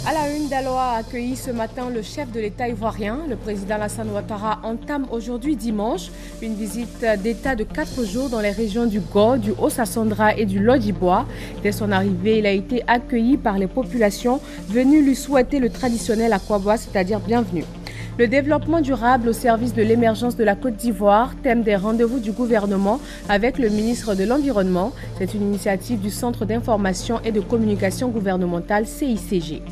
À la une, Daloa a accueilli ce matin le chef de l'État ivoirien. Le président Alassane Ouattara entame aujourd'hui dimanche une visite d'État de 4 jours dans les régions du Go, du Haut-Sassandra et du Lodjibois. Dès son arrivée, il a été accueilli par les populations venues lui souhaiter le traditionnel Akwaba, c'est-à-dire bienvenue. Le développement durable au service de l'émergence de la Côte d'Ivoire, thème des rendez-vous du gouvernement avec le ministre de l'Environnement. C'est une initiative du Centre d'information et de communication gouvernementale CICG.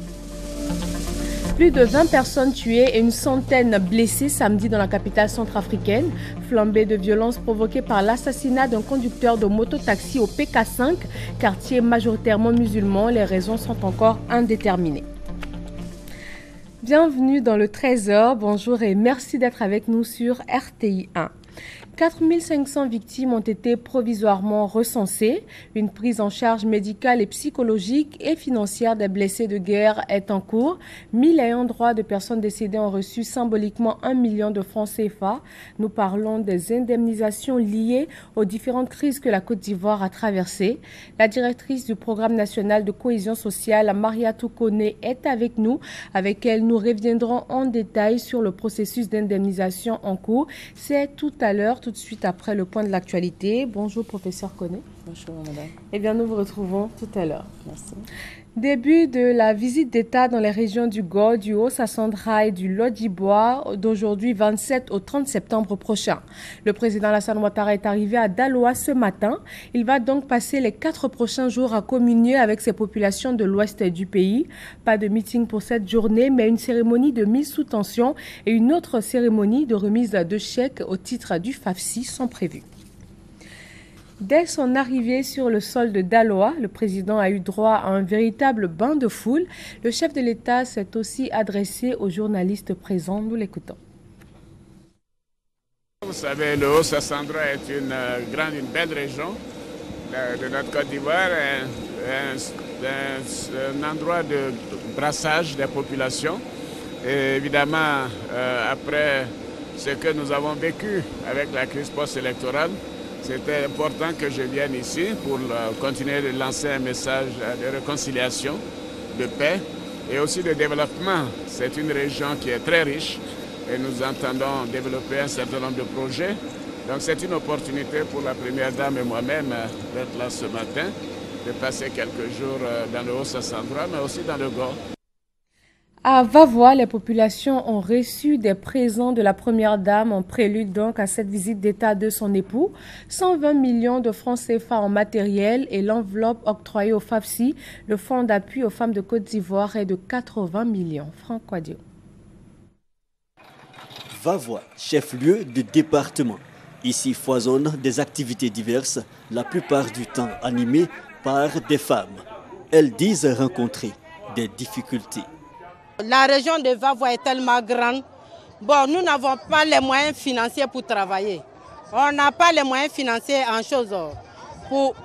Plus de 20 personnes tuées et une centaine blessées samedi dans la capitale centrafricaine. Flambée de violence provoquée par l'assassinat d'un conducteur de mototaxi au PK5, quartier majoritairement musulman. Les raisons sont encore indéterminées. Bienvenue dans le Trésor. Bonjour et merci d'être avec nous sur RTI 1. 4500 victimes ont été provisoirement recensées. Une prise en charge médicale et psychologique et financière des blessés de guerre est en cours. 1000 ayants droit de personnes décédées ont reçu symboliquement 1 million de francs CFA. Nous parlons des indemnisations liées aux différentes crises que la Côte d'Ivoire a traversées. La directrice du programme national de cohésion sociale, Mariatou Koné, est avec nous. Avec elle, nous reviendrons en détail sur le processus d'indemnisation en cours. C'est tout à l'heure, tout de suite après le point de l'actualité. Bonjour, professeur Koné. Bonjour, madame. Eh bien, nous vous retrouvons tout à l'heure. Merci. Début de la visite d'État dans les régions du Go, du Haut-Sassandra et du Lodjibois d'aujourd'hui 27 au 30 septembre prochain. Le président Alassane Ouattara est arrivé à Daloa ce matin. Il va donc passer les 4 prochains jours à communier avec ces populations de l'ouest du pays. Pas de meeting pour cette journée, mais une cérémonie de mise sous tension et une autre cérémonie de remise de chèques au titre du FAFSI sont prévues. Dès son arrivée sur le sol de Daloa, le président a eu droit à un véritable bain de foule. Le chef de l'État s'est aussi adressé aux journalistes présents. Nous l'écoutons. Vous savez, le Haut-Sassandra est une belle région de notre Côte d'Ivoire, un endroit de brassage des populations. Et évidemment, après ce que nous avons vécu avec la crise post-électorale, c'était important que je vienne ici pour continuer de lancer un message de réconciliation, de paix et aussi de développement. C'est une région qui est très riche et nous entendons développer un certain nombre de projets. Donc c'est une opportunité pour la Première Dame et moi-même d'être là ce matin, de passer quelques jours dans le Haut-Sassandra, mais aussi dans le Go. À Vavois, les populations ont reçu des présents de la Première Dame en prélude donc à cette visite d'État de son époux. 120 millions de francs CFA en matériel et l'enveloppe octroyée au FAFSI, le fonds d'appui aux femmes de Côte d'Ivoire, est de 80 millions. Franck Quadio. Vavois, chef-lieu du département. Ici foisonnent des activités diverses, la plupart du temps animées par des femmes. Elles disent rencontrer des difficultés. La région de Vavois est tellement grande. Bon, nous n'avons pas les moyens financiers pour travailler. On n'a pas les moyens financiers en choses pour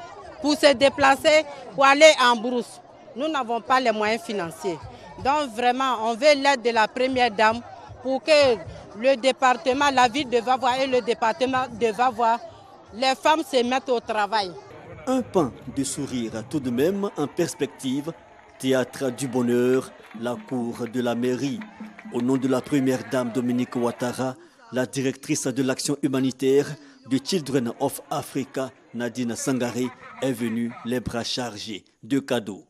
se déplacer, pour aller en brousse. Nous n'avons pas les moyens financiers. Donc vraiment, on veut l'aide de la Première Dame pour que le département, la ville de Vavois et le département de Vavois, les femmes se mettent au travail. Un pan de sourire tout de même en perspective. Théâtre du bonheur, la cour de la mairie. Au nom de la Première Dame Dominique Ouattara, la directrice de l'action humanitaire de Children of Africa, Nadine Sangaré, est venue les bras chargés de cadeaux.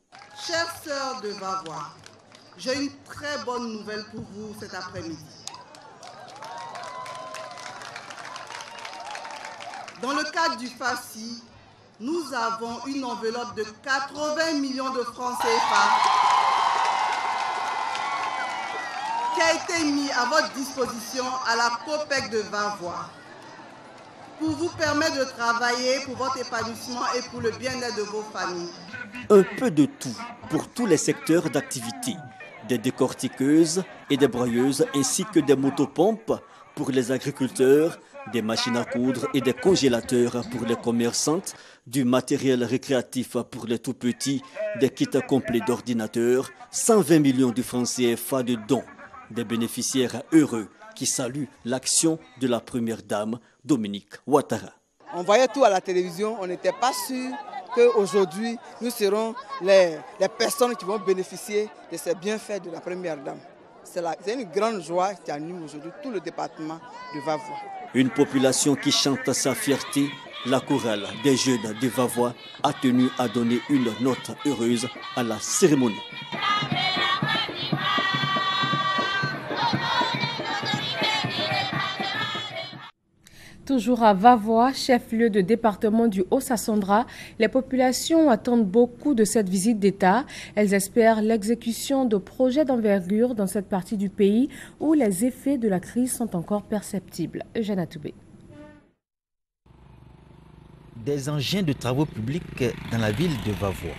Chères sœurs de Vavois, j'ai une très bonne nouvelle pour vous cet après-midi. Dans le cadre du FAFSI, nous avons une enveloppe de 80 millions de francs CFA qui a été mise à votre disposition à la COPEC de Vavois pour vous permettre de travailler pour votre épanouissement et pour le bien-être de vos familles. Un peu de tout pour tous les secteurs d'activité, des décortiqueuses et des broyeuses ainsi que des motopompes pour les agriculteurs, des machines à coudre et des congélateurs pour les commerçantes, du matériel récréatif pour les tout-petits, des kits complets d'ordinateurs, 120 millions de francs CFA de dons. Des bénéficiaires heureux qui saluent l'action de la Première Dame Dominique Ouattara. On voyait tout à la télévision, on n'était pas sûr qu'aujourd'hui, nous serons les personnes qui vont bénéficier de ces bienfaits de la Première Dame. C'est une grande joie qui anime aujourd'hui tout le département de Vavois. Une population qui chante sa fierté, la chorale des jeunes de Vavois a tenu à donner une note heureuse à la cérémonie. Toujours à Vavois, chef-lieu de département du Haut-Sassandra, les populations attendent beaucoup de cette visite d'État. Elles espèrent l'exécution de projets d'envergure dans cette partie du pays où les effets de la crise sont encore perceptibles. Eugène Atoubé. Des engins de travaux publics dans la ville de Vavois.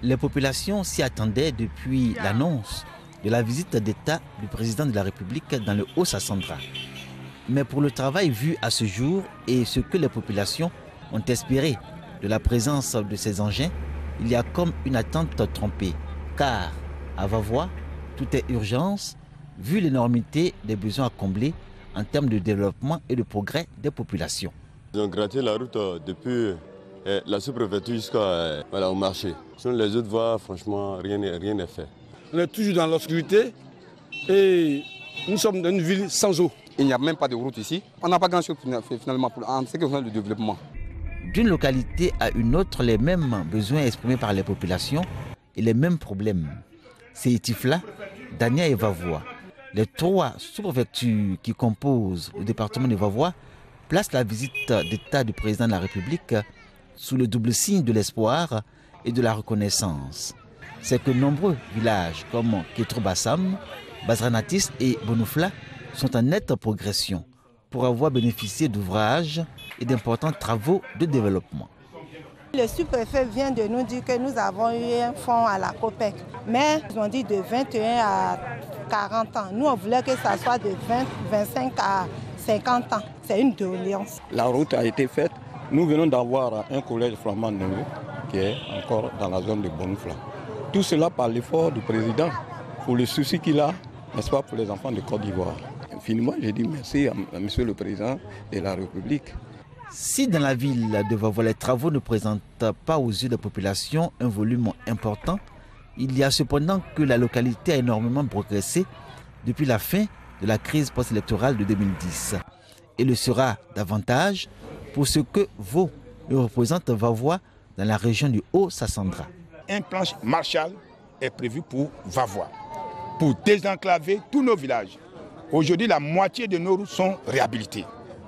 Les populations s'y attendaient depuis l'annonce de la visite d'État du président de la République dans le Haut-Sassandra. Mais pour le travail vu à ce jour et ce que les populations ont espéré de la présence de ces engins, il y a comme une attente trompée. Car à Vavois, tout est urgence, vu l'énormité des besoins à combler en termes de développement et de progrès des populations. Ils ont gratté la route depuis la sous-préfecture jusqu'au marché. Sur les autres voies, franchement, rien n'est fait. On est toujours dans l'obscurité et nous sommes dans une ville sans eau. Il n'y a même pas de route ici. On n'a pas grand-chose finalement en ce qui concerne le développement. D'une localité à une autre, les mêmes besoins exprimés par les populations et les mêmes problèmes. C'est Etifla, Dania et Vavois. Les trois sous-préfectures qui composent le département de Vavois placent la visite d'État du président de la République sous le double signe de l'espoir et de la reconnaissance. C'est que nombreux villages comme Kétro-Bassam, Bazranatis et Bonoufla sont en nette progression pour avoir bénéficié d'ouvrages et d'importants travaux de développement. Le sous-préfet vient de nous dire que nous avons eu un fonds à la COPEC, mais ils ont dit de 21 à 40 ans. Nous, on voulait que ça soit de 25 à 50 ans. C'est une doléance. La route a été faite. Nous venons d'avoir un collège flamand nouveau qui est encore dans la zone de Bonoufla. Tout cela par l'effort du président, pour le souci qu'il a, n'est-ce pas, pour les enfants de Côte d'Ivoire. Infiniment, j'ai dit merci à Monsieur le Président de la République. Si dans la ville de Vavois, les travaux ne présentent pas aux yeux de la population un volume important, il y a cependant que la localité a énormément progressé depuis la fin de la crise post-électorale de 2010. Et le sera davantage pour ce que vaut et représente Vavois dans la région du Haut-Sassandra. Un plan Marshall est prévu pour Vavois, pour désenclaver tous nos villages. Aujourd'hui, la moitié de nos routes sont réhabilitées.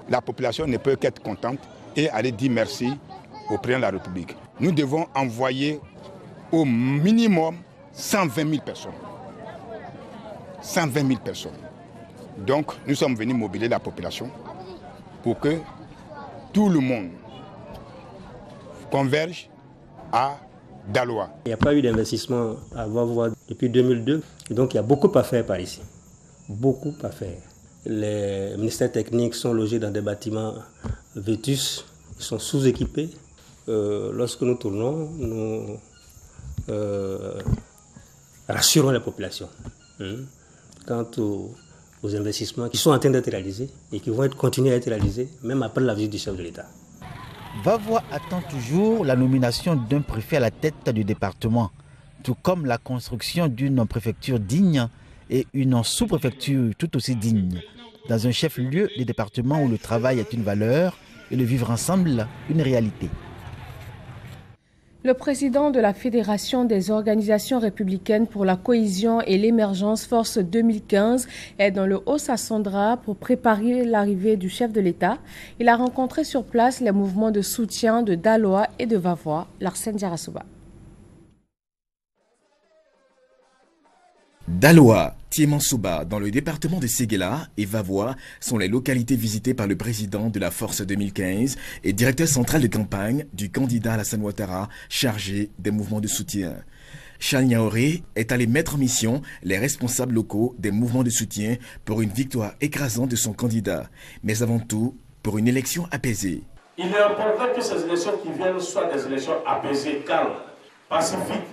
La population ne peut qu'être contente et aller dire merci au président de la République. Nous devons envoyer au minimum 120 000 personnes. 120 000 personnes. Donc, nous sommes venus mobiliser la population pour que tout le monde converge à Daloa. Il n'y a pas eu d'investissement à Vavois depuis 2002, et donc il y a beaucoup à faire par ici. Beaucoup à faire. Les ministères techniques sont logés dans des bâtiments vétus, ils sont sous-équipés. Lorsque nous tournons, nous rassurons la population quant aux investissements qui sont en train d'être réalisés et qui vont continuer à être réalisés, même après la visite du chef de l'État. Vavois attend toujours la nomination d'un préfet à la tête du département, tout comme la construction d'une préfecture digne et une sous-préfecture tout aussi digne, dans un chef-lieu du département où le travail est une valeur et le vivre ensemble une réalité. Le président de la Fédération des organisations républicaines pour la cohésion et l'émergence Force 2015 est dans le Haut-Sassandra pour préparer l'arrivée du chef de l'État. Il a rencontré sur place les mouvements de soutien de Daloa et de Vavois. Larsen Jarasuba. Daloa, Tiemansouba, dans le département de Séguéla et Vavois sont les localités visitées par le président de la Force 2015 et directeur central de campagne du candidat Alassane Ouattara chargé des mouvements de soutien. Charles Niaoré est allé mettre en mission les responsables locaux des mouvements de soutien pour une victoire écrasante de son candidat, mais avant tout pour une élection apaisée. Il est important que ces élections qui viennent soient des élections apaisées, calmes, pacifiques,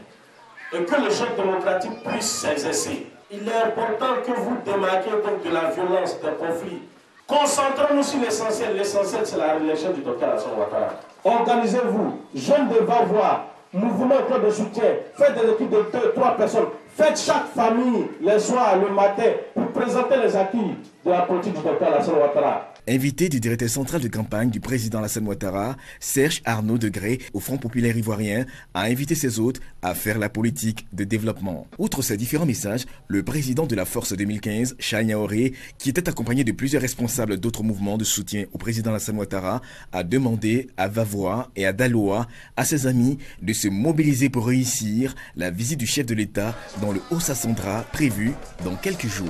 et que le jeu démocratique puisse s'exercer. Il est important que vous démarquiez donc de la violence, des conflits. Concentrons-nous sur l'essentiel. L'essentiel, c'est la réélection du docteur Alassane Ouattara. organisez-vous, jeunes de Vavoie, mouvement de soutien, faites des équipes de 2-3 personnes, faites chaque famille le soir, le matin, pour présenter les acquis de la politique du docteur Alassane Ouattara. Invité du directeur central de campagne du président Alassane Ouattara, Serge Arnaud Degré, au Front populaire ivoirien, a invité ses hôtes à faire la politique de développement. Outre ces différents messages, le président de la Force 2015, Chaya Yaoré, qui était accompagné de plusieurs responsables d'autres mouvements de soutien au président Alassane Ouattara, a demandé à Vavoie et à Daloa, à ses amis, de se mobiliser pour réussir la visite du chef de l'État dans le Haut-Sassandra prévue dans quelques jours.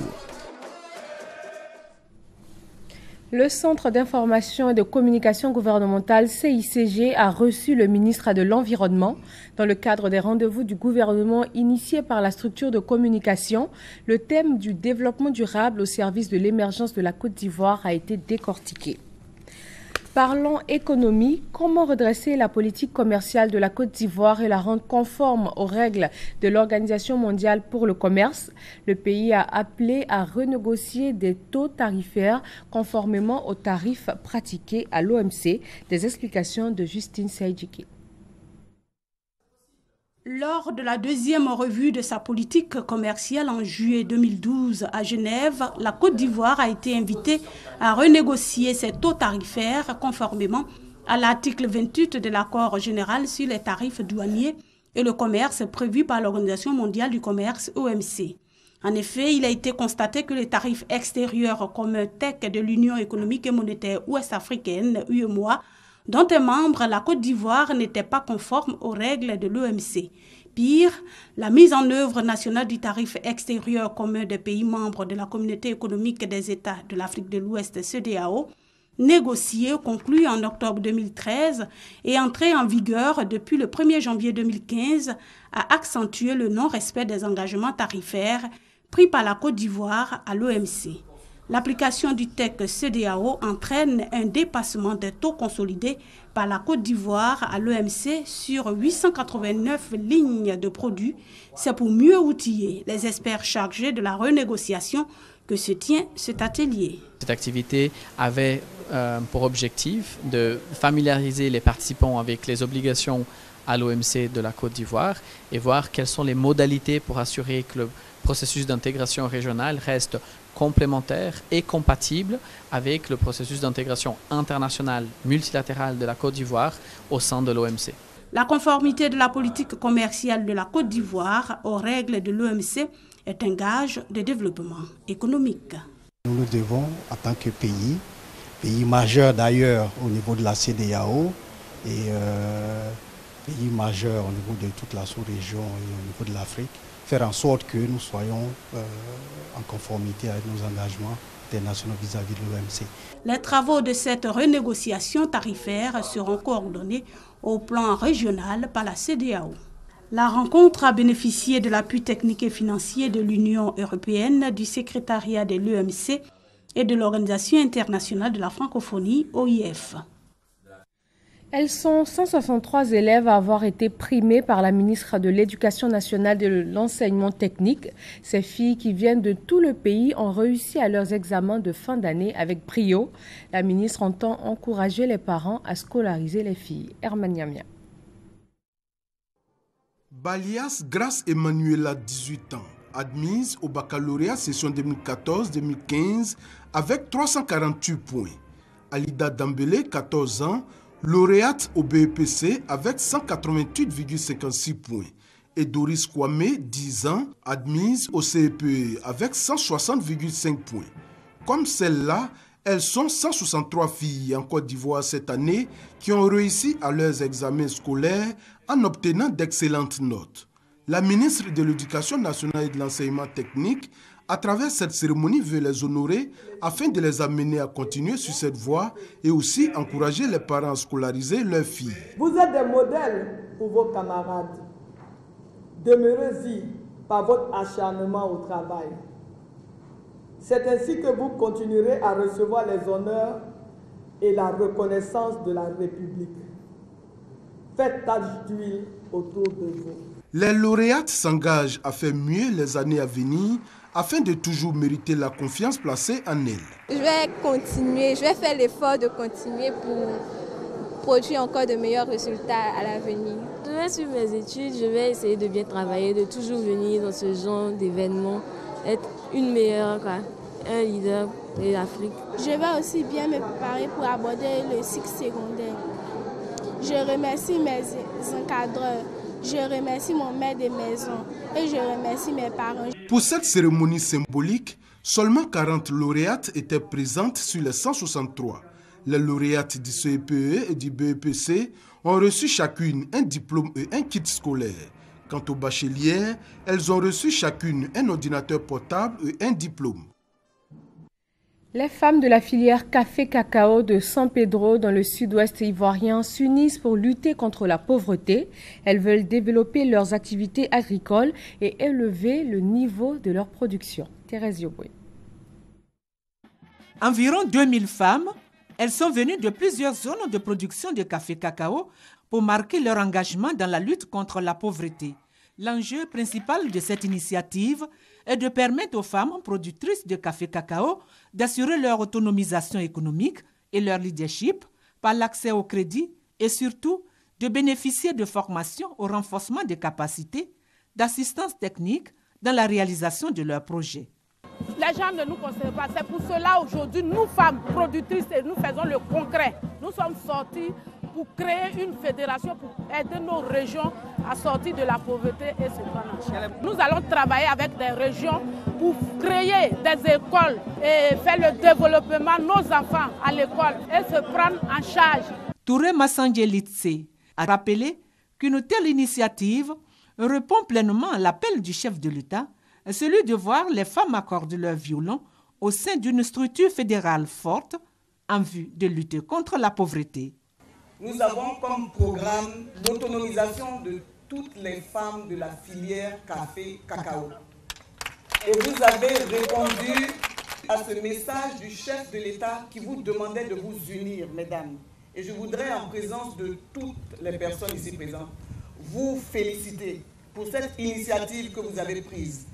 Le Centre d'information et de communication gouvernementale CICG a reçu le ministre de l'Environnement. Dans le cadre des rendez-vous du gouvernement initiés par la structure de communication, le thème du développement durable au service de l'émergence de la Côte d'Ivoire a été décortiqué. Parlons économie, comment redresser la politique commerciale de la Côte d'Ivoire et la rendre conforme aux règles de l'Organisation mondiale pour le commerce. Le pays a appelé à renégocier des taux tarifaires conformément aux tarifs pratiqués à l'OMC. Des explications de Justine Saïdjiki. Lors de la deuxième revue de sa politique commerciale en juillet 2012 à Genève, la Côte d'Ivoire a été invitée à renégocier ses taux tarifaires conformément à l'article 28 de l'accord général sur les tarifs douaniers et le commerce prévu par l'Organisation mondiale du commerce OMC. En effet, il a été constaté que les tarifs extérieurs communs tels de l'Union économique et monétaire ouest-africaine, UEMOA, dont est membre, la Côte d'Ivoire n'était pas conforme aux règles de l'OMC. Pire, la mise en œuvre nationale du tarif extérieur commun des pays membres de la Communauté économique des États de l'Afrique de l'Ouest, CEDEAO, négocié, conclu en octobre 2013 et entré en vigueur depuis le 1er janvier 2015, a accentué le non-respect des engagements tarifaires pris par la Côte d'Ivoire à l'OMC. L'application du TEC CEDEAO entraîne un dépassement des taux consolidés par la Côte d'Ivoire à l'OMC sur 889 lignes de produits. C'est pour mieux outiller les experts chargés de la renégociation que se tient cet atelier. Cette activité avait pour objectif de familiariser les participants avec les obligations à l'OMC de la Côte d'Ivoire et voir quelles sont les modalités pour assurer que le processus d'intégration régionale reste complémentaire et compatible avec le processus d'intégration internationale multilatérale de la Côte d'Ivoire au sein de l'OMC. La conformité de la politique commerciale de la Côte d'Ivoire aux règles de l'OMC est un gage de développement économique. Nous le devons en tant que pays majeur d'ailleurs au niveau de la CEDEAO et pays majeur au niveau de toute la sous-région et au niveau de l'Afrique, faire en sorte que nous soyons en conformité avec nos engagements internationaux vis-à-vis de l'OMC. Les travaux de cette renégociation tarifaire seront coordonnés au plan régional par la CEDEAO. La rencontre a bénéficié de l'appui technique et financier de l'Union européenne, du secrétariat de l'OMC et de l'Organisation internationale de la francophonie, OIF. Elles sont 163 élèves à avoir été primées par la ministre de l'Éducation nationale et de l'enseignement technique. Ces filles qui viennent de tout le pays ont réussi à leurs examens de fin d'année avec brio. La ministre entend encourager les parents à scolariser les filles. Herman Niamia. Balias Grace Emmanuela, 18 ans, admise au baccalauréat session 2014-2015 avec 348 points. Alida Dambélé, 14 ans, lauréate au BEPC avec 188,56 points. Et Doris Kwame, 10 ans, admise au CEPE avec 160,5 points. Comme celle-là, elles sont 163 filles en Côte d'Ivoire cette année qui ont réussi à leurs examens scolaires en obtenant d'excellentes notes. La ministre de l'Éducation nationale et de l'enseignement technique, à travers cette cérémonie, veut les honorer afin de les amener à continuer sur cette voie et aussi encourager les parents à scolariser leurs filles. Vous êtes des modèles pour vos camarades. Demeurez-y par votre acharnement au travail. C'est ainsi que vous continuerez à recevoir les honneurs et la reconnaissance de la République. Faites tache d'huile autour de vous. Les lauréates s'engagent à faire mieux les années à venir afin de toujours mériter la confiance placée en elles. Je vais continuer, je vais faire l'effort de continuer produire encore de meilleurs résultats à l'avenir. Je vais suivre mes études, je vais essayer de bien travailler, de toujours venir dans ce genre d'événements, être une meilleure, un leader de l'Afrique. Je vais aussi bien me préparer pour aborder le cycle secondaire. Je remercie mes encadreurs, je remercie mon maître de maison et je remercie mes parents. Pour cette cérémonie symbolique, seulement 40 lauréates étaient présentes sur les 163. Les lauréates du CEPE et du BEPC ont reçu chacune un diplôme et un kit scolaire. Quant aux bachelières, elles ont reçu chacune un ordinateur portable et un diplôme. Les femmes de la filière café-cacao de San Pedro dans le sud-ouest ivoirien s'unissent pour lutter contre la pauvreté. Elles veulent développer leurs activités agricoles et élever le niveau de leur production. Thérèse Yoboué. Environ 2000 femmes, elles sont venues de plusieurs zones de production de café-cacao pour marquer leur engagement dans la lutte contre la pauvreté. L'enjeu principal de cette initiative est de permettre aux femmes productrices de café-cacao d'assurer leur autonomisation économique et leur leadership par l'accès au crédit et surtout de bénéficier de formations au renforcement des capacités, d'assistance technique dans la réalisation de leurs projets. Les gens ne nous considèrent pas. C'est pour cela aujourd'hui, nous femmes productrices, nous faisons le concret. Nous sommes sortis pour créer une fédération pour aider nos régions à sortir de la pauvreté et se prendre en charge. Nous allons travailler avec des régions pour créer des écoles et faire le développement de nos enfants à l'école et se prendre en charge. Touré Massange Litse a rappelé qu'une telle initiative répond pleinement à l'appel du chef de l'État, celui de voir les femmes accorder leur violon au sein d'une structure fédérale forte en vue de lutter contre la pauvreté. Nous avons comme programme l'autonomisation de toutes les femmes de la filière café-cacao. Et vous avez répondu à ce message du chef de l'État qui vous demandait de vous unir, mesdames. Et je voudrais, en présence de toutes les personnes ici présentes, vous féliciter pour cette initiative que vous avez prise.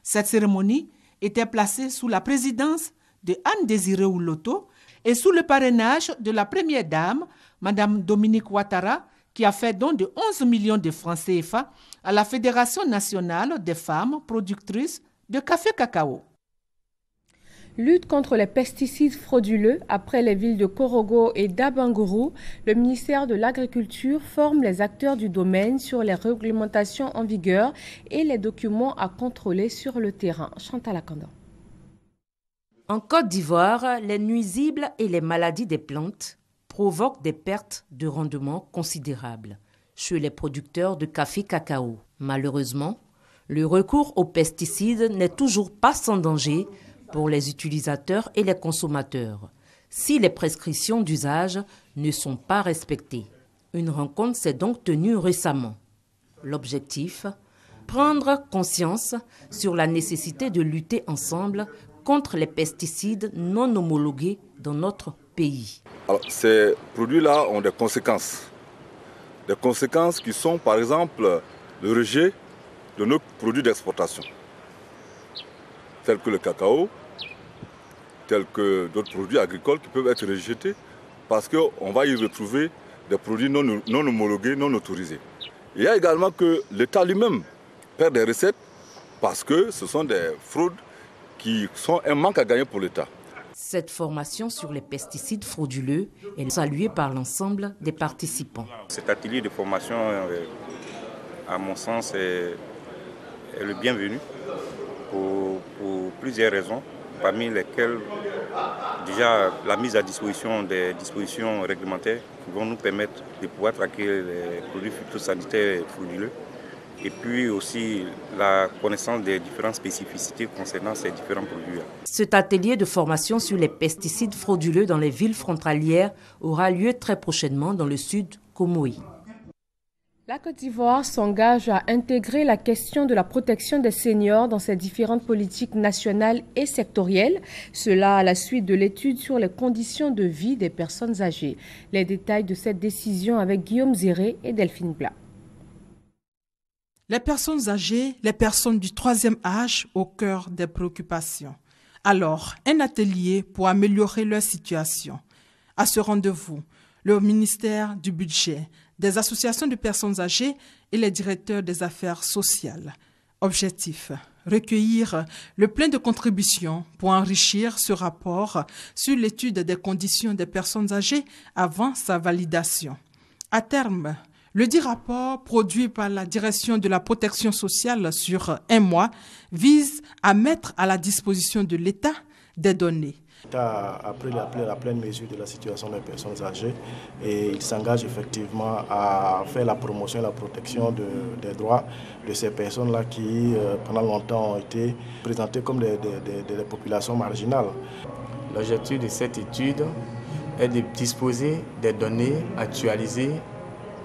Cette cérémonie était placée sous la présidence de Anne Désirée Ouloto et sous le parrainage de la première dame, Madame Dominique Ouattara, qui a fait don de 11 millions de francs CFA à la Fédération nationale des femmes productrices de café-cacao. Lutte contre les pesticides frauduleux. Après les villes de Korogo et d'Abangourou, le ministère de l'Agriculture forme les acteurs du domaine sur les réglementations en vigueur et les documents à contrôler sur le terrain. Chantal Akanda. En Côte d'Ivoire, les nuisibles et les maladies des plantes provoquent des pertes de rendement considérables chez les producteurs de café-cacao. Malheureusement, le recours aux pesticides n'est toujours pas sans danger pour les utilisateurs et les consommateurs, si les prescriptions d'usage ne sont pas respectées. Une rencontre s'est donc tenue récemment. L'objectif, prendre conscience sur la nécessité de lutter ensemble contre les pesticides non homologués dans notre pays. Alors, ces produits-là ont des conséquences. Des conséquences qui sont, par exemple, le rejet de nos produits d'exportation, tels que le cacao, tels que d'autres produits agricoles qui peuvent être rejetés parce qu'on va y retrouver des produits non homologués, non autorisés. Il y a également que l'État lui-même perd des recettes parce que ce sont des fraudes qui sont un manque à gagner pour l'État. Cette formation sur les pesticides frauduleux est saluée par l'ensemble des participants. Cet atelier de formation, à mon sens, est le bienvenu pour plusieurs raisons, parmi lesquelles déjà la mise à disposition des dispositions réglementaires qui vont nous permettre de pouvoir traquer les produits phytosanitaires frauduleux et puis aussi la connaissance des différentes spécificités concernant ces différents produits. Cet atelier de formation sur les pesticides frauduleux dans les villes frontalières aura lieu très prochainement dans le sud Komoï. La Côte d'Ivoire s'engage à intégrer la question de la protection des seniors dans ses différentes politiques nationales et sectorielles. Cela à la suite de l'étude sur les conditions de vie des personnes âgées. Les détails de cette décision avec Guillaume Zéré et Delphine Blas. Les personnes âgées, les personnes du troisième âge au cœur des préoccupations. Alors, un atelier pour améliorer leur situation. À ce rendez-vous, le ministère du Budget, des associations de personnes âgées et les directeurs des affaires sociales. Objectif: recueillir le plein de contributions pour enrichir ce rapport sur l'étude des conditions des personnes âgées avant sa validation. À terme, le dit rapport, produit par la Direction de la protection sociale sur 1 mois, vise à mettre à la disposition de l'État des données. L'État a pris la pleine mesure de la situation des personnes âgées et il s'engage effectivement à faire la promotion et la protection des droits de ces personnes-là qui, pendant longtemps, ont été présentées comme des populations marginales. L'objectif de cette étude est de disposer des données actualisées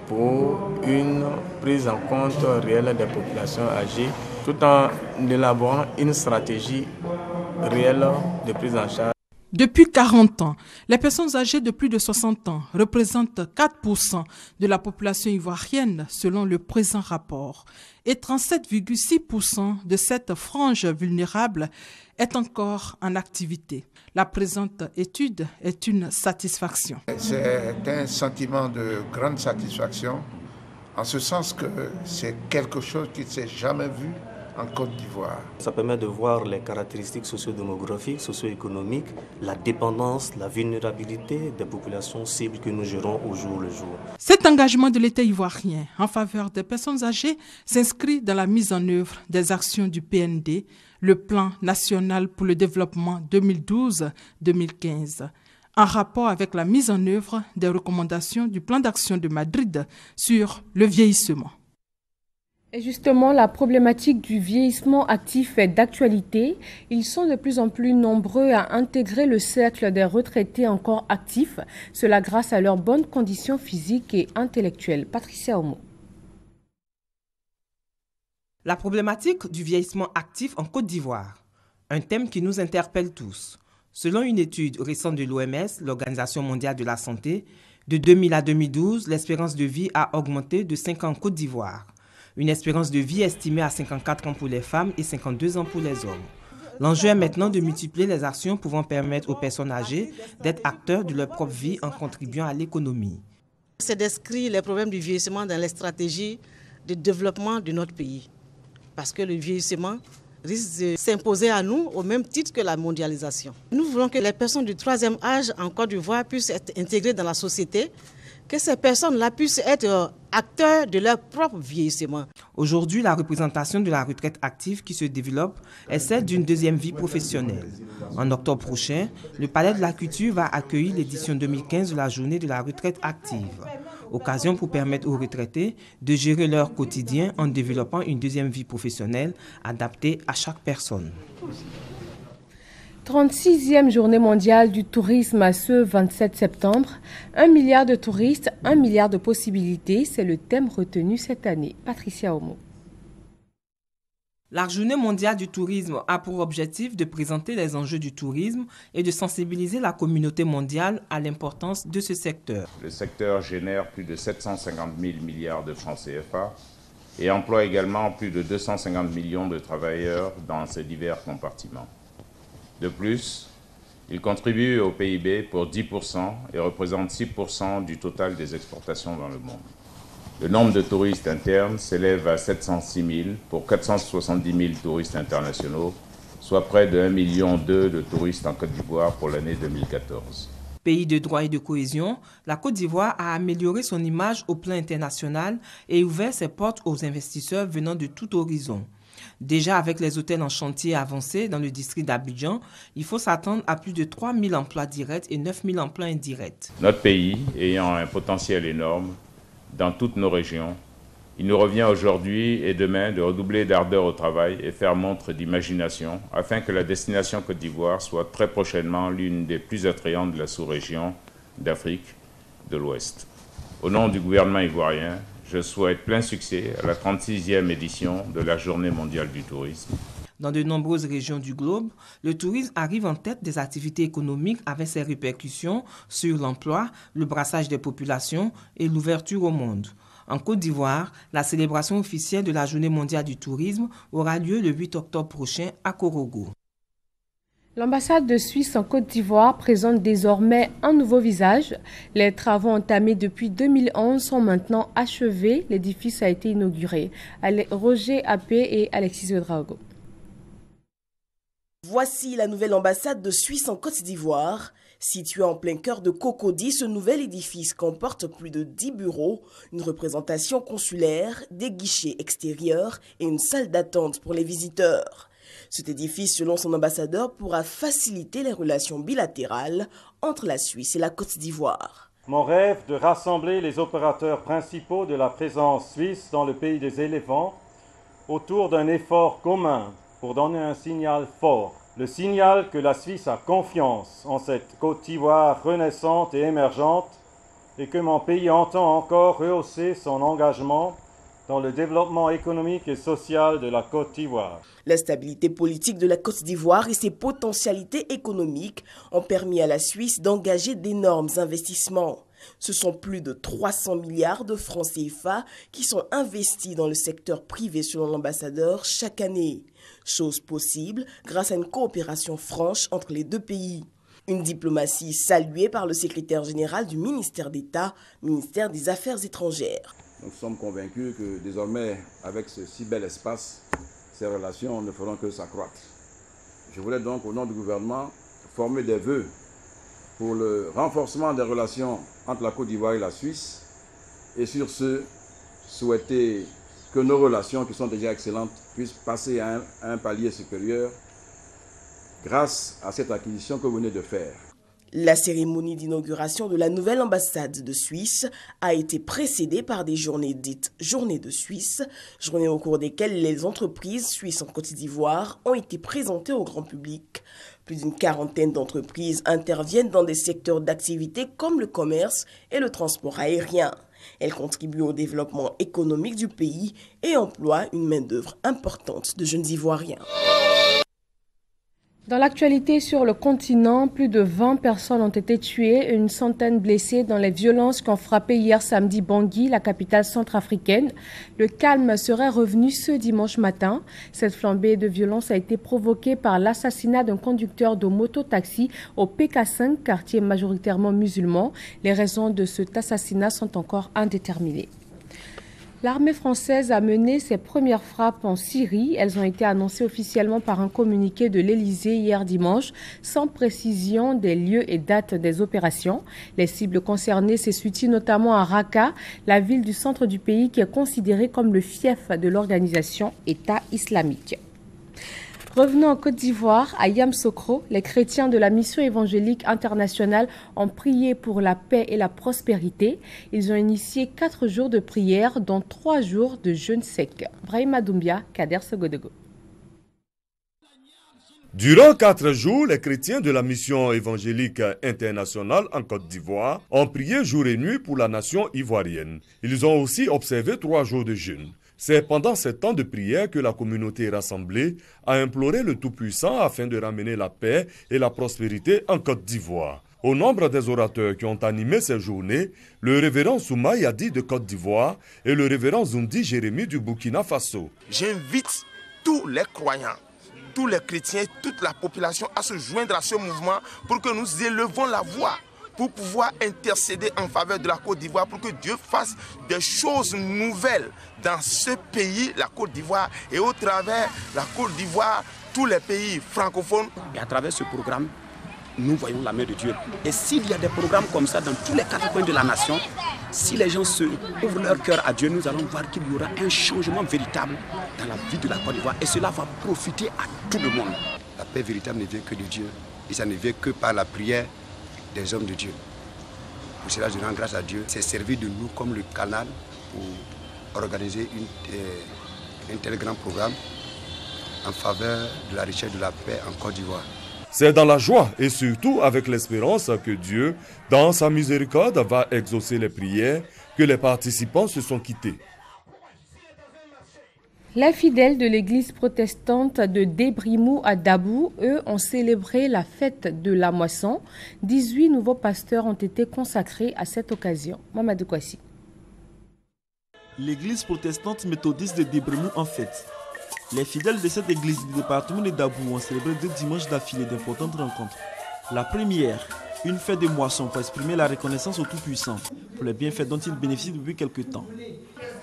pour une prise en compte réelle des populations âgées, tout en élaborant une stratégie réelle de prise en charge. Depuis 40 ans, les personnes âgées de plus de 60 ans représentent 4% de la population ivoirienne selon le présent rapport et 37,6% de cette frange vulnérable est encore en activité. La présente étude est une satisfaction. C'est un sentiment de grande satisfaction en ce sens que c'est quelque chose qui ne s'est jamais vu en Côte d'Ivoire. Ça permet de voir les caractéristiques socio-démographiques, socio-économiques, la dépendance, la vulnérabilité des populations cibles que nous gérons au jour le jour. Cet engagement de l'État ivoirien en faveur des personnes âgées s'inscrit dans la mise en œuvre des actions du PND, le Plan national pour le développement 2012-2015, en rapport avec la mise en œuvre des recommandations du plan d'action de Madrid sur le vieillissement. Et justement, la problématique du vieillissement actif est d'actualité. Ils sont de plus en plus nombreux à intégrer le cercle des retraités encore actifs, cela grâce à leurs bonnes conditions physiques et intellectuelles. Patricia Omo. La problématique du vieillissement actif en Côte d'Ivoire, un thème qui nous interpelle tous. Selon une étude récente de l'OMS, l'Organisation mondiale de la santé, de 2000 à 2012, l'espérance de vie a augmenté de 5 ans en Côte d'Ivoire. Une espérance de vie estimée à 54 ans pour les femmes et 52 ans pour les hommes. L'enjeu est maintenant de multiplier les actions pouvant permettre aux personnes âgées d'être acteurs de leur propre vie en contribuant à l'économie. C'est d'inscrire les problèmes du vieillissement dans les stratégies de développement de notre pays. Parce que le vieillissement risque de s'imposer à nous au même titre que la mondialisation. Nous voulons que les personnes du 3e âge en Côte d'Ivoire puissent être intégrées dans la société, que ces personnes-là puissent être acteurs de leur propre vieillissement. Aujourd'hui, la représentation de la retraite active qui se développe est celle d'une deuxième vie professionnelle. En octobre prochain, le Palais de la Culture va accueillir l'édition 2015 de la journée de la retraite active. Occasion pour permettre aux retraités de gérer leur quotidien en développant une deuxième vie professionnelle adaptée à chaque personne. 36e journée mondiale du tourisme ce 27 septembre. 1 milliard de touristes, 1 milliard de possibilités, c'est le thème retenu cette année. Patricia Omo. La journée mondiale du tourisme a pour objectif de présenter les enjeux du tourisme et de sensibiliser la communauté mondiale à l'importance de ce secteur. Le secteur génère plus de 750 000 milliards de francs CFA et emploie également plus de 250 millions de travailleurs dans ses divers compartiments. De plus, il contribue au PIB pour 10% et représente 6% du total des exportations dans le monde. Le nombre de touristes internes s'élève à 706 000 pour 470 000 touristes internationaux, soit près de 1,2 million de touristes en Côte d'Ivoire pour l'année 2014. Pays de droit et de cohésion, la Côte d'Ivoire a amélioré son image au plan international et ouvert ses portes aux investisseurs venant de tout horizon. Déjà avec les hôtels en chantier avancé dans le district d'Abidjan, il faut s'attendre à plus de 3 000 emplois directs et 9 000 emplois indirects. Notre pays ayant un potentiel énorme dans toutes nos régions, il nous revient aujourd'hui et demain de redoubler d'ardeur au travail et faire montre d'imagination afin que la destination Côte d'Ivoire soit très prochainement l'une des plus attrayantes de la sous-région d'Afrique de l'Ouest. Au nom du gouvernement ivoirien, je souhaite plein succès à la 36e édition de la Journée mondiale du tourisme. Dans de nombreuses régions du globe, le tourisme arrive en tête des activités économiques avec ses répercussions sur l'emploi, le brassage des populations et l'ouverture au monde. En Côte d'Ivoire, la célébration officielle de la Journée mondiale du tourisme aura lieu le 8 octobre prochain à Korogo. L'ambassade de Suisse en Côte d'Ivoire présente désormais un nouveau visage. Les travaux entamés depuis 2011 sont maintenant achevés. L'édifice a été inauguré. Roger Appé et Alexis Ouedraogo. Voici la nouvelle ambassade de Suisse en Côte d'Ivoire. Situé en plein cœur de Cocody, ce nouvel édifice comporte plus de 10 bureaux, une représentation consulaire, des guichets extérieurs et une salle d'attente pour les visiteurs. Cet édifice, selon son ambassadeur, pourra faciliter les relations bilatérales entre la Suisse et la Côte d'Ivoire. Mon rêve de rassembler les opérateurs principaux de la présence suisse dans le pays des éléphants autour d'un effort commun pour donner un signal fort. Le signal que la Suisse a confiance en cette Côte d'Ivoire renaissante et émergente et que mon pays entend encore rehausser son engagement dans le développement économique et social de la Côte d'Ivoire. La stabilité politique de la Côte d'Ivoire et ses potentialités économiques ont permis à la Suisse d'engager d'énormes investissements. Ce sont plus de 300 milliards de francs CFA qui sont investis dans le secteur privé selon l'ambassadeur chaque année. Chose possible grâce à une coopération franche entre les deux pays. Une diplomatie saluée par le secrétaire général du ministère d'État, ministère des Affaires étrangères. Nous sommes convaincus que désormais, avec ce si bel espace, ces relations ne feront que s'accroître. Je voulais donc, au nom du gouvernement, former des vœux pour le renforcement des relations entre la Côte d'Ivoire et la Suisse, et sur ce, souhaiter que nos relations, qui sont déjà excellentes, puissent passer à un palier supérieur grâce à cette acquisition que vous venez de faire. La cérémonie d'inauguration de la nouvelle ambassade de Suisse a été précédée par des journées dites Journées de Suisse, journées au cours desquelles les entreprises suisses en Côte d'Ivoire ont été présentées au grand public. Plus d'une quarantaine d'entreprises interviennent dans des secteurs d'activité comme le commerce et le transport aérien. Elles contribuent au développement économique du pays et emploient une main-d'œuvre importante de jeunes Ivoiriens. Dans l'actualité sur le continent, plus de 20 personnes ont été tuées et une centaine blessées dans les violences qui ont frappé hier samedi Bangui, la capitale centrafricaine. Le calme serait revenu ce dimanche matin. Cette flambée de violence a été provoquée par l'assassinat d'un conducteur de moto-taxi au PK5, quartier majoritairement musulman. Les raisons de cet assassinat sont encore indéterminées. L'armée française a mené ses premières frappes en Syrie. Elles ont été annoncées officiellement par un communiqué de l'Élysée hier dimanche, sans précision des lieux et dates des opérations. Les cibles concernées se situent notamment à Raqqa, la ville du centre du pays qui est considérée comme le fief de l'organisation État islamique. Revenons en Côte d'Ivoire, à Yamoussoukro, les chrétiens de la mission évangélique internationale ont prié pour la paix et la prospérité. Ils ont initié 4 jours de prière, dont 3 jours de jeûne sec. Brahima Doumbia, Kader Sogodego. Durant 4 jours, les chrétiens de la mission évangélique internationale en Côte d'Ivoire ont prié jour et nuit pour la nation ivoirienne. Ils ont aussi observé 3 jours de jeûne. C'est pendant ces temps de prière que la communauté rassemblée a imploré le Tout-Puissant afin de ramener la paix et la prospérité en Côte d'Ivoire. Au nombre des orateurs qui ont animé ces journées, le révérend Soumaï Adi de Côte d'Ivoire et le révérend Zundi Jérémy du Burkina Faso. J'invite tous les croyants, tous les chrétiens, toute la population à se joindre à ce mouvement pour que nous élevons la voix, pour pouvoir intercéder en faveur de la Côte d'Ivoire, pour que Dieu fasse des choses nouvelles dans ce pays, la Côte d'Ivoire, et au travers la Côte d'Ivoire, tous les pays francophones. Et à travers ce programme, nous voyons la main de Dieu. Et s'il y a des programmes comme ça dans tous les 4 coins de la nation, si les gens se ouvrent leur cœur à Dieu, nous allons voir qu'il y aura un changement véritable dans la vie de la Côte d'Ivoire. Et cela va profiter à tout le monde. La paix véritable ne vient que de Dieu. Et ça ne vient que par la prière des hommes de Dieu. Pour cela, je rends grâce à Dieu. C'est servi de nous comme le canal pour organiser un tel grand programme en faveur de la richesse de la paix en Côte d'Ivoire. C'est dans la joie et surtout avec l'espérance que Dieu, dans sa miséricorde, va exaucer les prières que les participants se sont quittés. Les fidèles de l'église protestante de Débrimou à Dabou, eux, ont célébré la fête de la moisson. 18 nouveaux pasteurs ont été consacrés à cette occasion. Mamadou Kwasi. L'église protestante méthodiste de Débrimou en fête. Les fidèles de cette église du département de Dabou ont célébré 2 dimanches d'affilée d'importantes rencontres. La première, une fête de moisson pour exprimer la reconnaissance au Tout-Puissant pour les bienfaits dont ils bénéficient depuis quelque temps.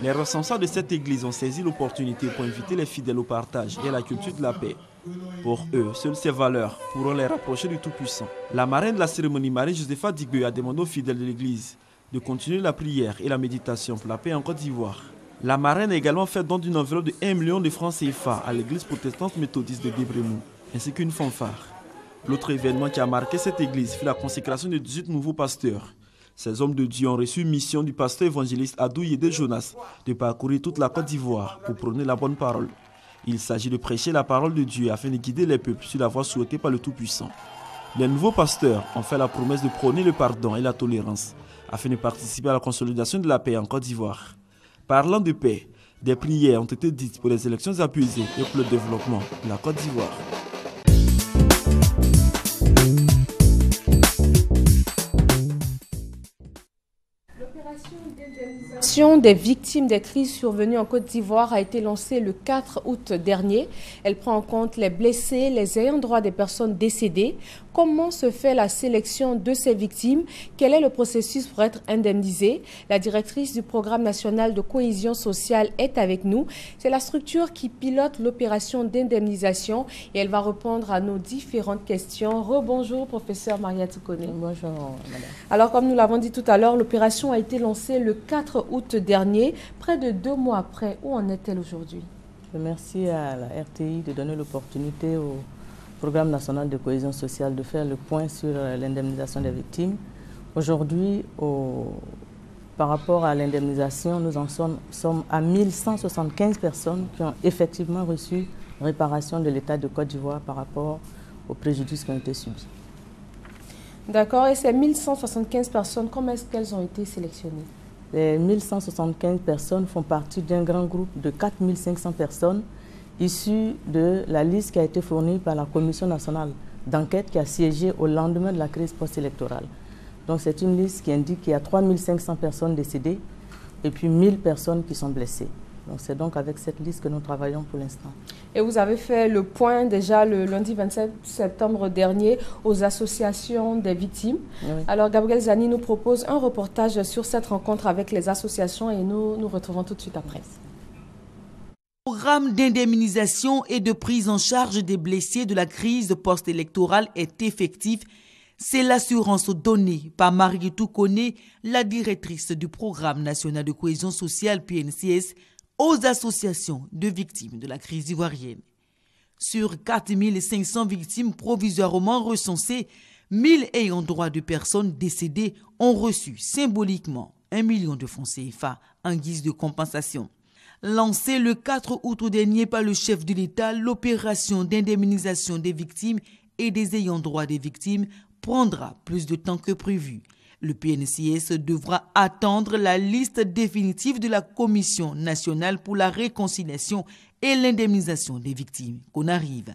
Les responsables de cette église ont saisi l'opportunité pour inviter les fidèles au partage et à la culture de la paix. Pour eux, seules ces valeurs pourront les rapprocher du Tout-Puissant. La marraine de la cérémonie, Marie-Josépha Digueux, a demandé aux fidèles de l'église de continuer la prière et la méditation pour la paix en Côte d'Ivoire. La marraine a également fait don d'une enveloppe de 1 million de francs CFA à l'église protestante méthodiste de Débrémou, ainsi qu'une fanfare. L'autre événement qui a marqué cette église fut la consécration de 18 nouveaux pasteurs. Ces hommes de Dieu ont reçu une mission du pasteur évangéliste Adou Yédé Jonas de parcourir toute la Côte d'Ivoire pour prôner la bonne parole. Il s'agit de prêcher la parole de Dieu afin de guider les peuples sur la voie souhaitée par le Tout-Puissant. Les nouveaux pasteurs ont fait la promesse de prôner le pardon et la tolérance afin de participer à la consolidation de la paix en Côte d'Ivoire. Parlant de paix, des prières ont été dites pour les élections apaisées et pour le développement de la Côte d'Ivoire. L'opération des victimes des crises survenues en Côte d'Ivoire a été lancée le 4 août dernier. Elle prend en compte les blessés, les ayants droit des personnes décédées. Comment se fait la sélection de ces victimes? Quel est le processus pour être indemnisé? La directrice du programme national de cohésion sociale est avec nous. C'est la structure qui pilote l'opération d'indemnisation et elle va répondre à nos différentes questions. Rebonjour, professeur Maria Toukoné. Bonjour, madame. Alors, comme nous l'avons dit tout à l'heure, l'opération a été lancée le 4 août dernier, près de 2 mois après. Où en est-elle aujourd'hui? Je remercie à la RTI de donner l'opportunité au Programme national de cohésion sociale de faire le point sur l'indemnisation des victimes. Aujourd'hui, par rapport à l'indemnisation, nous en sommes à 1175 personnes qui ont effectivement reçu réparation de l'État de Côte d'Ivoire par rapport aux préjudices qui ont été subis. D'accord. Et ces 1175 personnes, comment est-ce qu'elles ont été sélectionnées? Les 1175 personnes font partie d'un grand groupe de 4500 personnes issus de la liste qui a été fournie par la Commission nationale d'enquête qui a siégé au lendemain de la crise post-électorale. Donc c'est une liste qui indique qu'il y a 3500 personnes décédées et puis 1000 personnes qui sont blessées. Donc c'est donc avec cette liste que nous travaillons pour l'instant. Et vous avez fait le point déjà le lundi 27 septembre dernier aux associations des victimes. Oui. Alors Gabriel Zani nous propose un reportage sur cette rencontre avec les associations et nous nous retrouvons tout de suite après. Le programme d'indemnisation et de prise en charge des blessés de la crise post-électorale est effectif. C'est l'assurance donnée par Marietou Koné, la directrice du programme national de cohésion sociale PNCS, aux associations de victimes de la crise ivoirienne. Sur 4500 victimes provisoirement recensées, 1000 ayants droit de personnes décédées ont reçu symboliquement 1 million de francs CFA en guise de compensation. Lancée le 4 août dernier par le chef de l'État, l'opération d'indemnisation des victimes et des ayants droit des victimes prendra plus de temps que prévu. Le PNCS devra attendre la liste définitive de la Commission nationale pour la réconciliation et l'indemnisation des victimes qu'on arrive.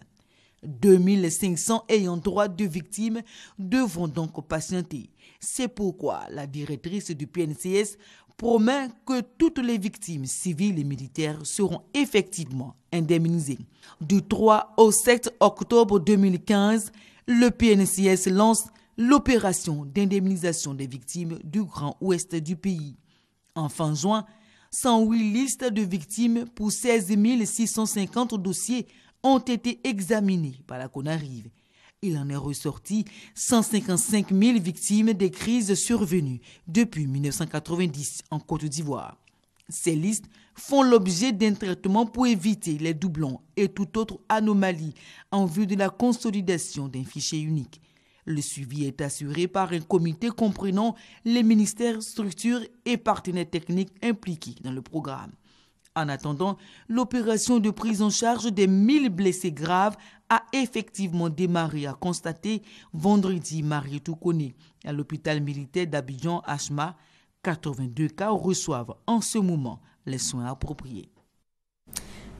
2500 ayants droit de victimes devront donc patienter. C'est pourquoi la directrice du PNCS promet que toutes les victimes civiles et militaires seront effectivement indemnisées. Du 3 au 7 octobre 2015, le PNCS lance l'opération d'indemnisation des victimes du Grand Ouest du pays. En fin juin, 108 listes de victimes pour 16 650 dossiers ont été examinés par la CONARIV. Il en est ressorti 155 000 victimes des crises survenues depuis 1990 en Côte d'Ivoire. Ces listes font l'objet d'un traitement pour éviter les doublons et toute autre anomalie en vue de la consolidation d'un fichier unique. Le suivi est assuré par un comité comprenant les ministères, structures et partenaires techniques impliqués dans le programme. En attendant, l'opération de prise en charge des 1000 blessés graves a effectivement démarré, a constaté vendredi Marietou Koné à l'hôpital militaire d'Abidjan-Achma. 82 cas reçoivent en ce moment les soins appropriés.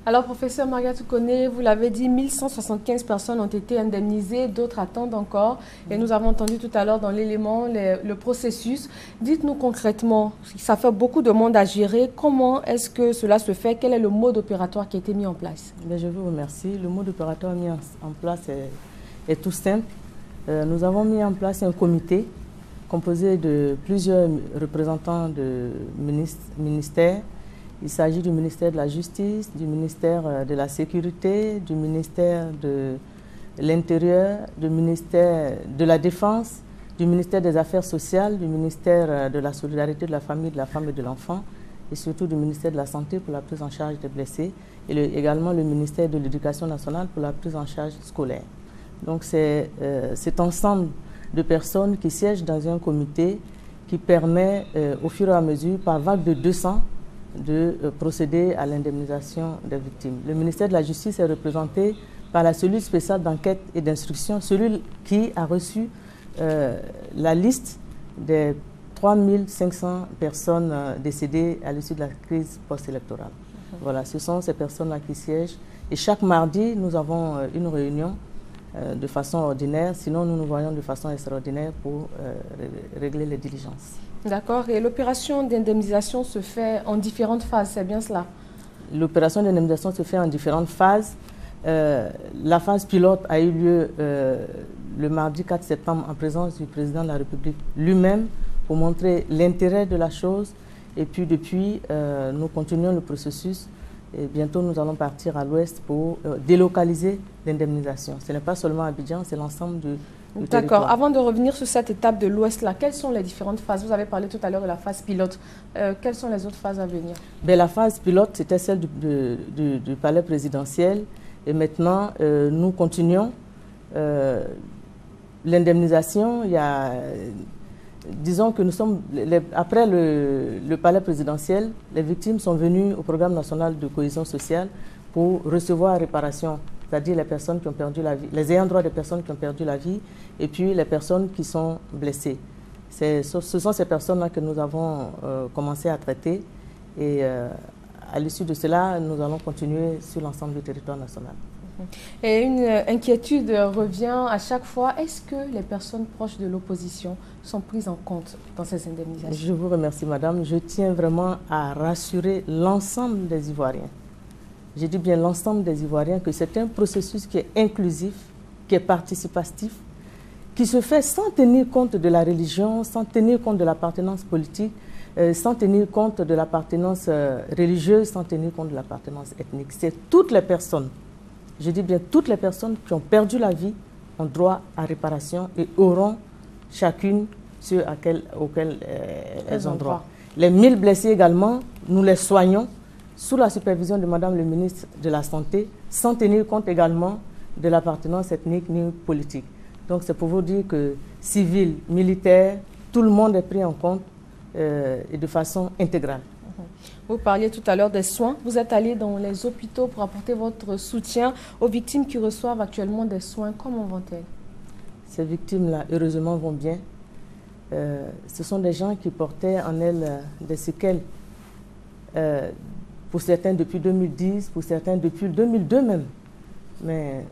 Alors, professeur Margatou Koné, vous l'avez dit, 1175 personnes ont été indemnisées, d'autres attendent encore. Et nous avons entendu tout à l'heure dans l'élément le processus. Dites-nous concrètement, ça fait beaucoup de monde à gérer. Comment est-ce que cela se fait? Quel est le mode opératoire qui a été mis en place? Je vous remercie. Le mode opératoire mis en place est tout simple. Nous avons mis en place un comité composé de plusieurs représentants de ministères. Il s'agit du ministère de la Justice, du ministère de la Sécurité, du ministère de l'Intérieur, du ministère de la Défense, du ministère des Affaires sociales, du ministère de la Solidarité, de la Famille, de la Femme et de l'Enfant, et surtout du ministère de la Santé pour la prise en charge des blessés, et également le ministère de l'Éducation nationale pour la prise en charge scolaire. Donc c'est cet ensemble de personnes qui siègent dans un comité qui permet au fur et à mesure, par vague de 200, de procéder à l'indemnisation des victimes. Le ministère de la Justice est représenté par la cellule spéciale d'enquête et d'instruction, cellule qui a reçu la liste des 3500 personnes décédées à l'issue de la crise post-électorale. Voilà, ce sont ces personnes-là qui siègent. Et chaque mardi, nous avons une réunion de façon ordinaire, sinon nous nous voyons de façon extraordinaire pour régler les diligences. D'accord. Et l'opération d'indemnisation se fait en différentes phases, c'est bien cela? L'opération d'indemnisation se fait en différentes phases. La phase pilote a eu lieu le mardi 4 septembre en présence du président de la République lui-même pour montrer l'intérêt de la chose. Et puis depuis, nous continuons le processus. Et bientôt, nous allons partir à l'ouest pour délocaliser l'indemnisation. Ce n'est pas seulement Abidjan, c'est l'ensemble du territoire. D'accord. Avant de revenir sur cette étape de l'ouest-là, quelles sont les différentes phases? Vous avez parlé tout à l'heure de la phase pilote. Quelles sont les autres phases à venir? La phase pilote, c'était celle du palais présidentiel. Et maintenant, nous continuons. L'indemnisation, il y a... Disons que nous sommes, après le palais présidentiel, les victimes sont venues au programme national de cohésion sociale pour recevoir réparation, c'est-à-dire les personnes qui ont perdu la vie, les ayants droit des personnes qui ont perdu la vie, et puis les personnes qui sont blessées. Ce sont ces personnes-là que nous avons commencé à traiter, et à l'issue de cela, nous allons continuer sur l'ensemble du territoire national. Et une inquiétude revient à chaque fois. Est-ce que les personnes proches de l'opposition sont prises en compte dans ces indemnisations? Je vous remercie, madame. Je tiens vraiment à rassurer l'ensemble des Ivoiriens. Je dis bien l'ensemble des Ivoiriens que c'est un processus qui est inclusif, qui est participatif, qui se fait sans tenir compte de la religion, sans tenir compte de l'appartenance politique, sans tenir compte de l'appartenance religieuse, sans tenir compte de l'appartenance ethnique. C'est toutes les personnes. Je dis bien toutes les personnes qui ont perdu la vie ont droit à réparation et auront chacune ceux auxquels elles ont droit. Les 1000 blessés également, nous les soignons sous la supervision de Madame le ministre de la Santé, sans tenir compte également de l'appartenance ethnique ni politique. Donc c'est pour vous dire que civils, militaires, tout le monde est pris en compte et de façon intégrale. Vous parliez tout à l'heure des soins. Vous êtes allé dans les hôpitaux pour apporter votre soutien aux victimes qui reçoivent actuellement des soins. Comment vont-elles? Ces victimes-là, heureusement, vont bien. Ce sont des gens qui portaient en elles des séquelles, pour certains depuis 2010, pour certains depuis 2002 même. Mais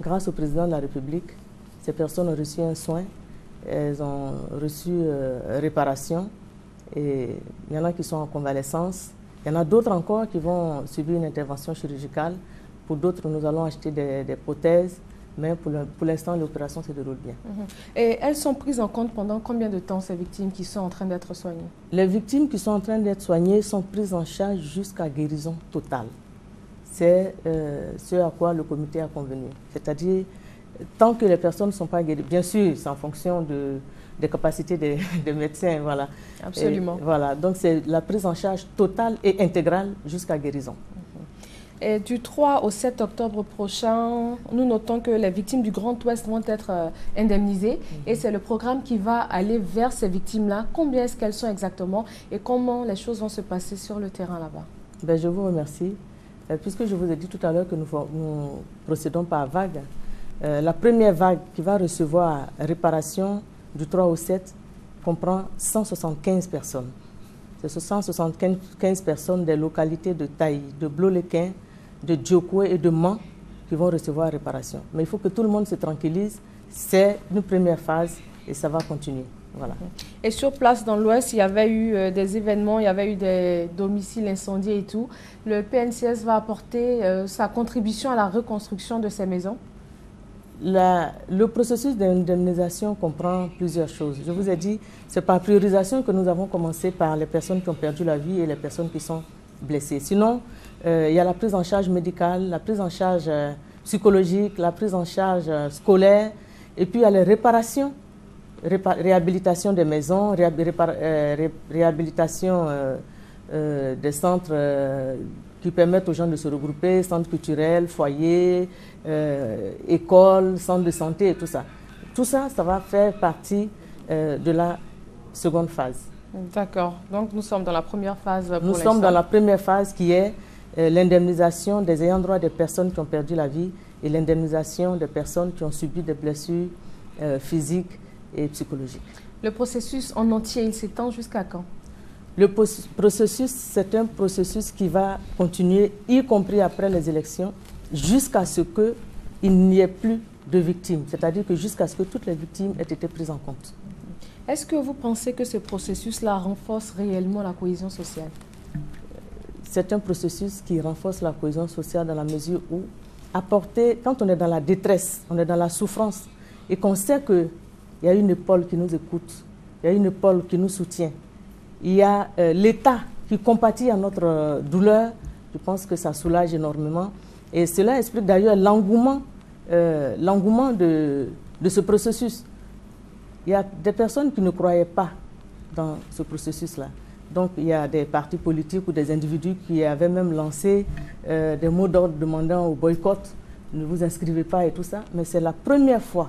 grâce au président de la République, ces personnes ont reçu un soin, elles ont reçu réparation. Et il y en a qui sont en convalescence. Il y en a d'autres encore qui vont subir une intervention chirurgicale. Pour d'autres, nous allons acheter des prothèses. Mais pour l'instant, l'opération se déroule bien. Et elles sont prises en compte pendant combien de temps, ces victimes qui sont en train d'être soignées? Les victimes qui sont en train d'être soignées sont prises en charge jusqu'à guérison totale. C'est ce à quoi le comité a convenu. C'est-à-dire, tant que les personnes ne sont pas guéries, bien sûr, c'est en fonction des capacités des médecins, voilà. Absolument. Et, voilà, donc c'est la prise en charge totale et intégrale jusqu'à guérison. Et du 3 au 7 octobre prochain, nous notons que les victimes du Grand Ouest vont être indemnisées. Et c'est le programme qui va aller vers ces victimes-là. Combien est-ce qu'elles sont exactement et comment les choses vont se passer sur le terrain là-bas? Je vous remercie. Puisque je vous ai dit tout à l'heure que nous procédons par vague, la première vague qui va recevoir réparation du 3 au 7 comprend 175 personnes. Ce sont 175 personnes des localités de Taï, de Blolequin, de Djokwe et de Man qui vont recevoir réparation. Mais il faut que tout le monde se tranquillise. C'est une première phase et ça va continuer. Voilà. Et sur place dans l'Ouest, il y avait eu des événements, il y avait eu des domiciles incendiés et tout. Le PNCS va apporter sa contribution à la reconstruction de ces maisons? Le processus d'indemnisation comprend plusieurs choses. Je vous ai dit, c'est par priorisation que nous avons commencé par les personnes qui ont perdu la vie et les personnes qui sont blessées. Sinon, il y a la prise en charge médicale, la prise en charge psychologique, la prise en charge scolaire, et puis il y a les réparations. Réhabilitation des maisons, réhabilitation des centres qui permettent aux gens de se regrouper, centres culturels, foyers, écoles, centres de santé et tout ça. Tout ça, ça va faire partie de la seconde phase. D'accord. Donc nous sommes dans la première phase pour l'instant. Nous sommes dans la première phase qui est l'indemnisation des ayants droit des personnes qui ont perdu la vie et l'indemnisation des personnes qui ont subi des blessures physiques et psychologique. Le processus en entier, il s'étend jusqu'à quand? Le processus, c'est un processus qui va continuer, y compris après les élections, jusqu'à ce qu'il n'y ait plus de victimes, c'est-à-dire que jusqu'à ce que toutes les victimes aient été prises en compte. Est-ce que vous pensez que ce processus-là renforce réellement la cohésion sociale? C'est un processus qui renforce la cohésion sociale dans la mesure où, quand on est dans la détresse, on est dans la souffrance, et qu'on sait que il y a une épaule qui nous écoute, il y a une épaule qui nous soutient. Il y a l'État qui compatit à notre douleur. Je pense que ça soulage énormément. Et cela explique d'ailleurs l'engouement de ce processus. Il y a des personnes qui ne croyaient pas dans ce processus-là. Donc il y a des partis politiques ou des individus qui avaient même lancé des mots d'ordre demandant au boycott, ne vous inscrivez pas et tout ça. Mais c'est la première fois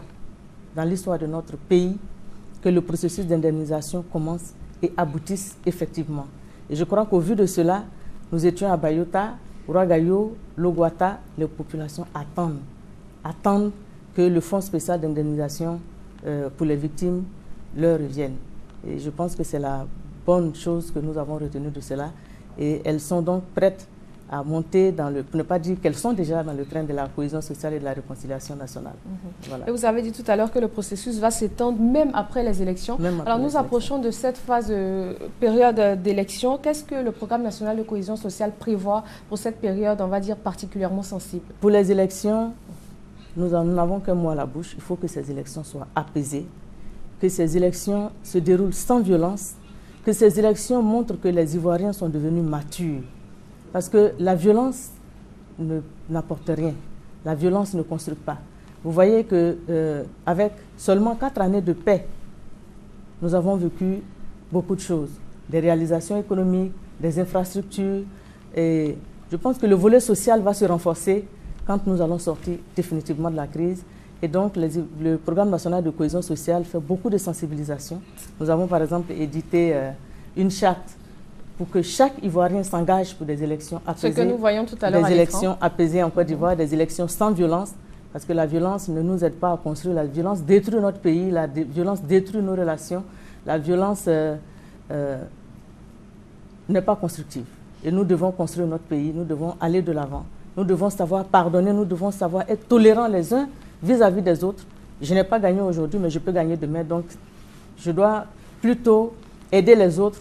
dans l'histoire de notre pays que le processus d'indemnisation commence et aboutisse effectivement. Et je crois qu'au vu de cela, nous étions à Bayota, Ouragayo, Logouata, les populations attendent que le fonds spécial d'indemnisation pour les victimes leur revienne. Et je pense que c'est la bonne chose que nous avons retenue de cela. Et elles sont donc prêtes à monter pour ne pas dire qu'elles sont déjà dans le train de la cohésion sociale et de la réconciliation nationale. Voilà. Et vous avez dit tout à l'heure que le processus va s'étendre même après les élections. Alors nous approchons de cette phase période d'élection. Qu'est-ce que le programme national de cohésion sociale prévoit pour cette période, on va dire, particulièrement sensible? Pour les élections, nous n'avons qu'un mot à la bouche. Il faut que ces élections soient apaisées, que ces élections se déroulent sans violence, que ces élections montrent que les Ivoiriens sont devenus matures. Parce que la violence n'apporte rien. La violence ne construit pas. Vous voyez qu'avec seulement 4 années de paix, nous avons vécu beaucoup de choses. Des réalisations économiques, des infrastructures. Et je pense que le volet social va se renforcer quand nous allons sortir définitivement de la crise. Et donc, le programme national de cohésion sociale fait beaucoup de sensibilisation. Nous avons par exemple édité une charte pour que chaque Ivoirien s'engage pour des élections apaisées. Ce que nous voyons tout à l'heure à l'écran. Des élections apaisées en Côte d'Ivoire, des élections sans violence, parce que la violence ne nous aide pas à construire. La violence détruit notre pays, la violence détruit nos relations, la violence n'est pas constructive. Et nous devons construire notre pays, nous devons aller de l'avant, nous devons savoir pardonner, nous devons savoir être tolérants les uns vis-à-vis des autres. Je n'ai pas gagné aujourd'hui, mais je peux gagner demain, donc je dois plutôt aider les autres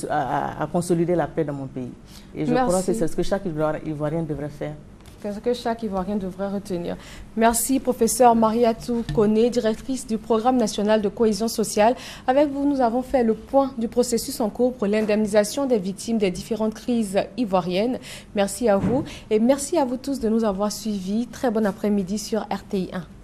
à consolider la paix dans mon pays. Et je crois que c'est ce que chaque Ivoirien devrait faire. C'est ce que chaque Ivoirien devrait retenir. Merci, professeur Mariatou Koné, directrice du Programme national de cohésion sociale. Avec vous, nous avons fait le point du processus en cours pour l'indemnisation des victimes des différentes crises ivoiriennes. Merci à vous et merci à vous tous de nous avoir suivis. Très bon après-midi sur RTI 1.